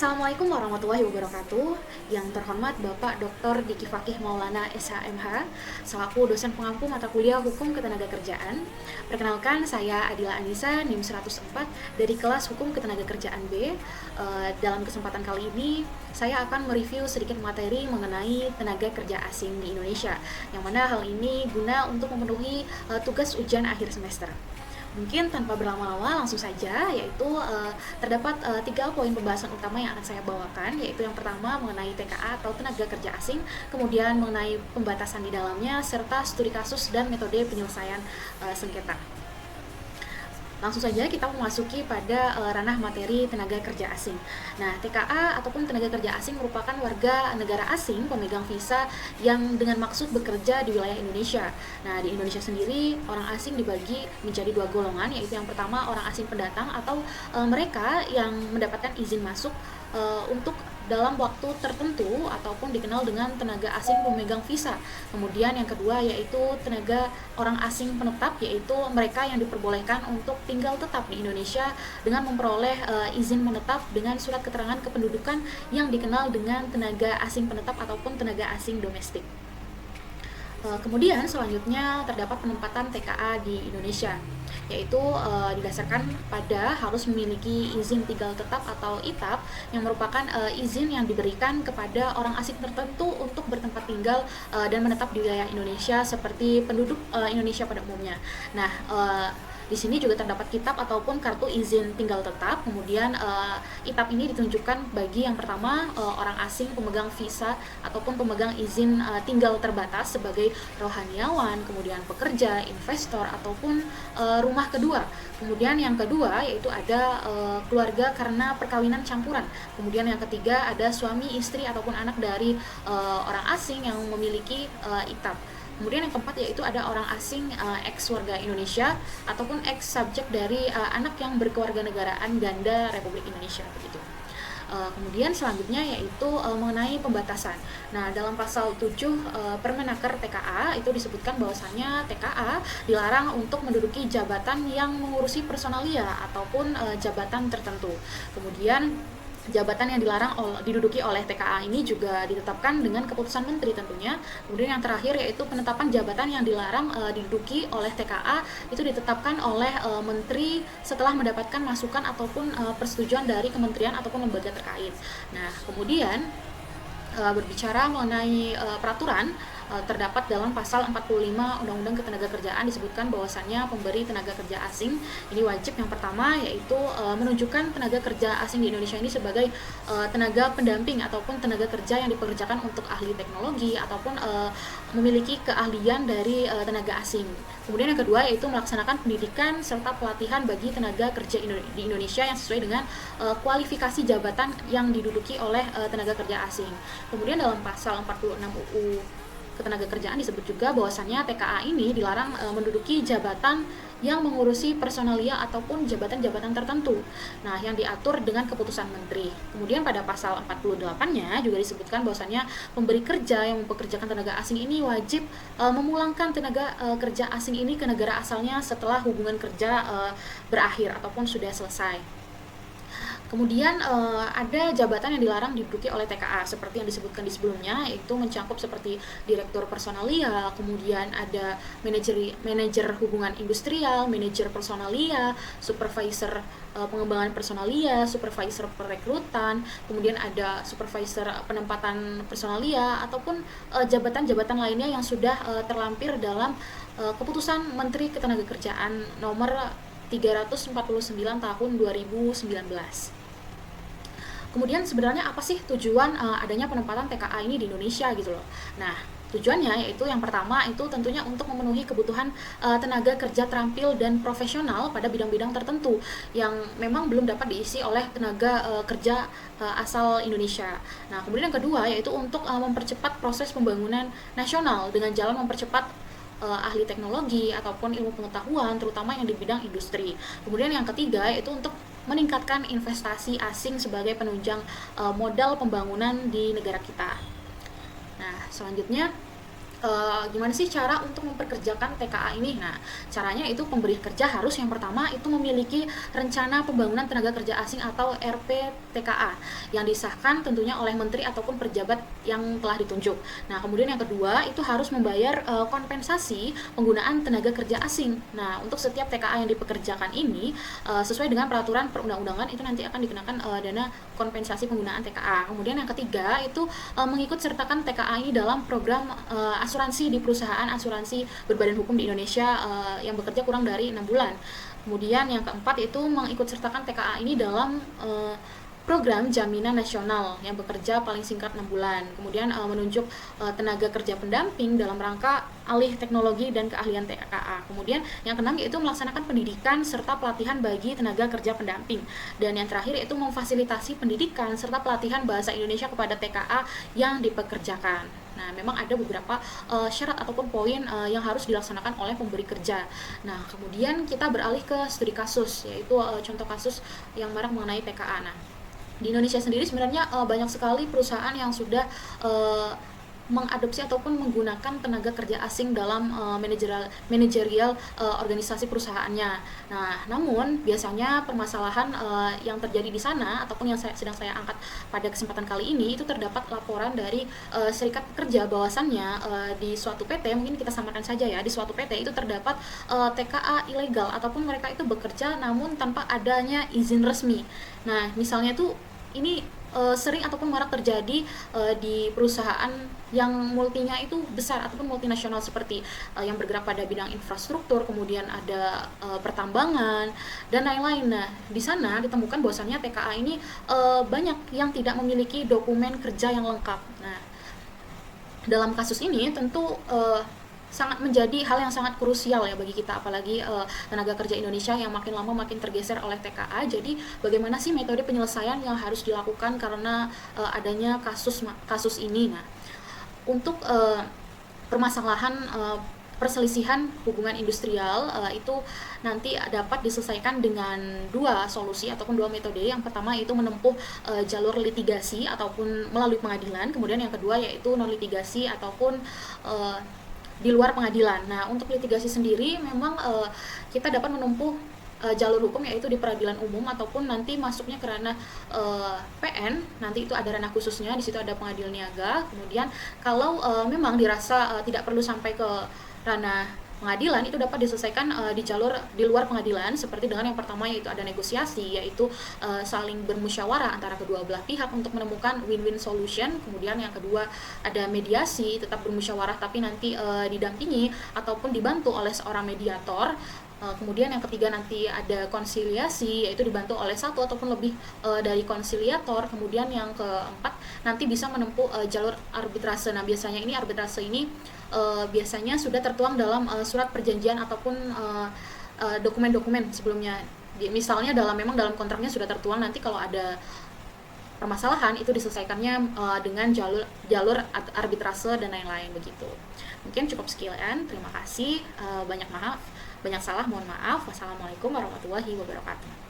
Assalamualaikum warahmatullahi wabarakatuh. Yang terhormat Bapak Dr. Diki Fakih Maulana SHMH, selaku dosen pengampu mata kuliah Hukum Ketenagakerjaan. Perkenalkan, saya Adila Anissa, NIM 104 dari kelas Hukum Ketenagakerjaan B. Dalam kesempatan kali ini, saya akan mereview sedikit materi mengenai tenaga kerja asing di Indonesia, yang mana hal ini guna untuk memenuhi tugas ujian akhir semester. Mungkin tanpa berlama-lama langsung saja, yaitu terdapat 3 poin pembahasan utama yang akan saya bawakan, yaitu yang pertama mengenai TKA atau tenaga kerja asing, kemudian mengenai pembatasan di dalamnya, serta studi kasus dan metode penyelesaian sengketa. Langsung saja kita memasuki pada ranah materi tenaga kerja asing. Nah, TKA ataupun tenaga kerja asing merupakan warga negara asing pemegang visa yang dengan maksud bekerja di wilayah Indonesia. Nah, di Indonesia sendiri orang asing dibagi menjadi 2 golongan, yaitu yang pertama orang asing pendatang atau mereka yang mendapatkan izin masuk untuk dalam waktu tertentu ataupun dikenal dengan tenaga asing pemegang visa. Kemudian yang kedua yaitu tenaga orang asing penetap, yaitu mereka yang diperbolehkan untuk tinggal tetap di Indonesia dengan memperoleh izin menetap dengan surat keterangan kependudukan yang dikenal dengan tenaga asing penetap ataupun tenaga asing domestik. Kemudian selanjutnya terdapat penempatan TKA di Indonesia, yaitu didasarkan pada harus memiliki izin tinggal tetap atau ITAP, yang merupakan izin yang diberikan kepada orang asing tertentu untuk bertempat tinggal dan menetap di wilayah Indonesia seperti penduduk Indonesia pada umumnya. Nah, di sini juga terdapat kitab ataupun kartu izin tinggal tetap. Kemudian ITAP ini ditunjukkan bagi yang pertama orang asing pemegang visa ataupun pemegang izin tinggal terbatas sebagai rohaniawan, kemudian pekerja, investor ataupun rumah kedua. Kemudian yang kedua yaitu ada keluarga karena perkawinan campuran. Kemudian yang ketiga ada suami, istri ataupun anak dari orang asing yang memiliki ITAP. Kemudian yang keempat yaitu ada orang asing ex warga Indonesia ataupun ex subjek dari anak yang berkewarganegaraan ganda Republik Indonesia begitu. Kemudian selanjutnya yaitu mengenai pembatasan. Nah, dalam pasal 7 Permenaker TKA itu disebutkan bahwasannya TKA dilarang untuk menduduki jabatan yang mengurusi personalia ataupun jabatan tertentu. Kemudian jabatan yang dilarang diduduki oleh TKA ini juga ditetapkan dengan keputusan menteri tentunya. Kemudian yang terakhir yaitu penetapan jabatan yang dilarang diduduki oleh TKA itu ditetapkan oleh menteri setelah mendapatkan masukan ataupun persetujuan dari kementerian ataupun lembaga terkait. Nah, kemudian berbicara mengenai peraturan, terdapat dalam pasal 45 Undang-Undang Ketenagakerjaan disebutkan bahwasannya pemberi tenaga kerja asing ini wajib yang pertama yaitu menunjukkan tenaga kerja asing di Indonesia ini sebagai tenaga pendamping ataupun tenaga kerja yang dipekerjakan untuk ahli teknologi ataupun memiliki keahlian dari tenaga asing. Kemudian yang kedua yaitu melaksanakan pendidikan serta pelatihan bagi tenaga kerja di Indonesia yang sesuai dengan kualifikasi jabatan yang diduduki oleh tenaga kerja asing. Kemudian dalam pasal 46 UU Ketenagakerjaan disebut juga bahwasannya TKA ini dilarang menduduki jabatan yang mengurusi personalia ataupun jabatan-jabatan tertentu. Nah, yang diatur dengan keputusan menteri. Kemudian pada pasal 48-nya juga disebutkan bahwasannya pemberi kerja yang mempekerjakan tenaga asing ini wajib memulangkan tenaga kerja asing ini ke negara asalnya setelah hubungan kerja berakhir ataupun sudah selesai. Kemudian ada jabatan yang dilarang diduduki oleh TKA seperti yang disebutkan di sebelumnya, yaitu mencakup seperti direktur personalia, kemudian ada manajer hubungan industrial, manajer personalia, supervisor pengembangan personalia, supervisor perekrutan, kemudian ada supervisor penempatan personalia ataupun jabatan-jabatan lainnya yang sudah terlampir dalam keputusan Menteri Ketenagakerjaan nomor 349 tahun 2019. Kemudian sebenarnya apa sih tujuan adanya penempatan TKA ini di Indonesia gitu loh. Nah, tujuannya yaitu yang pertama itu tentunya untuk memenuhi kebutuhan tenaga kerja terampil dan profesional pada bidang-bidang tertentu yang memang belum dapat diisi oleh tenaga kerja asal Indonesia. Nah, kemudian yang kedua yaitu untuk mempercepat proses pembangunan nasional dengan jalan mempercepat ahli teknologi ataupun ilmu pengetahuan terutama yang di bidang industri. Kemudian yang ketiga yaitu untuk meningkatkan investasi asing sebagai penunjang modal pembangunan di negara kita. Nah, selanjutnya gimana sih cara untuk memperkerjakan TKA ini? Nah, caranya itu pemberi kerja harus yang pertama itu memiliki rencana pembangunan tenaga kerja asing atau RPTKA yang disahkan tentunya oleh menteri ataupun pejabat yang telah ditunjuk. Nah, kemudian yang kedua itu harus membayar kompensasi penggunaan tenaga kerja asing. Nah, untuk setiap TKA yang dipekerjakan ini sesuai dengan peraturan perundang-undangan itu nanti akan dikenakan dana kompensasi penggunaan TKA. Kemudian yang ketiga itu mengikut sertakan TKA ini dalam program asuransi di perusahaan asuransi berbadan hukum di Indonesia yang bekerja kurang dari 6 bulan. Kemudian yang keempat itu mengikut sertakan TKA ini dalam program jaminan nasional yang bekerja paling singkat 6 bulan. Kemudian menunjuk tenaga kerja pendamping dalam rangka alih teknologi dan keahlian TKA. Kemudian yang keenam yaitu melaksanakan pendidikan serta pelatihan bagi tenaga kerja pendamping. Dan yang terakhir yaitu memfasilitasi pendidikan serta pelatihan bahasa Indonesia kepada TKA yang dipekerjakan. Nah, memang ada beberapa syarat ataupun poin yang harus dilaksanakan oleh pemberi kerja. Nah, kemudian kita beralih ke studi kasus, yaitu contoh kasus yang marak mengenai TKA. Nah, di Indonesia sendiri sebenarnya banyak sekali perusahaan yang sudah mengadopsi ataupun menggunakan tenaga kerja asing dalam manajerial organisasi perusahaannya. Nah, namun biasanya permasalahan yang terjadi di sana ataupun yang sedang saya angkat pada kesempatan kali ini itu terdapat laporan dari serikat pekerja bahwasannya di suatu PT, mungkin kita samakan saja ya, di suatu PT itu terdapat TKA ilegal ataupun mereka itu bekerja namun tanpa adanya izin resmi. Nah, misalnya tuh ini sering ataupun marak terjadi di perusahaan yang multinya itu besar ataupun multinasional seperti yang bergerak pada bidang infrastruktur, kemudian ada pertambangan dan lain-lain. Nah, di sana ditemukan bahwasannya TKA ini banyak yang tidak memiliki dokumen kerja yang lengkap. Nah, dalam kasus ini tentu sangat menjadi hal yang sangat krusial ya bagi kita, apalagi tenaga kerja Indonesia yang makin lama makin tergeser oleh TKA. Jadi bagaimana sih metode penyelesaian yang harus dilakukan karena adanya kasus ini? Nah, untuk permasalahan perselisihan hubungan industrial itu nanti dapat diselesaikan dengan dua solusi ataupun dua metode. Yang pertama itu menempuh jalur litigasi ataupun melalui pengadilan, kemudian yang kedua yaitu non litigasi ataupun di luar pengadilan. Nah, untuk litigasi sendiri memang kita dapat menempuh jalur hukum yaitu di peradilan umum ataupun nanti masuknya ke ranah PN, nanti itu ada ranah khususnya, di situ ada pengadilan niaga. Kemudian kalau memang dirasa tidak perlu sampai ke ranah pengadilan, itu dapat diselesaikan di jalur di luar pengadilan, seperti dengan yang pertama yaitu ada negosiasi, yaitu saling bermusyawarah antara kedua belah pihak untuk menemukan win-win solution. Kemudian yang kedua ada mediasi, tetap bermusyawarah tapi nanti didampingi ataupun dibantu oleh seorang mediator. Kemudian yang ketiga nanti ada konsiliasi, yaitu dibantu oleh satu ataupun lebih dari konsiliator. Kemudian yang keempat nanti bisa menempuh jalur arbitrase. Nah, biasanya ini arbitrase ini biasanya sudah tertuang dalam surat perjanjian ataupun dokumen-dokumen sebelumnya. Misalnya memang dalam kontraknya sudah tertuang, nanti kalau ada permasalahan itu diselesaikannya dengan jalur arbitrase dan lain-lain begitu. Mungkin cukup sekian. Terima kasih. Banyak salah, mohon maaf. Wassalamualaikum warahmatullahi wabarakatuh.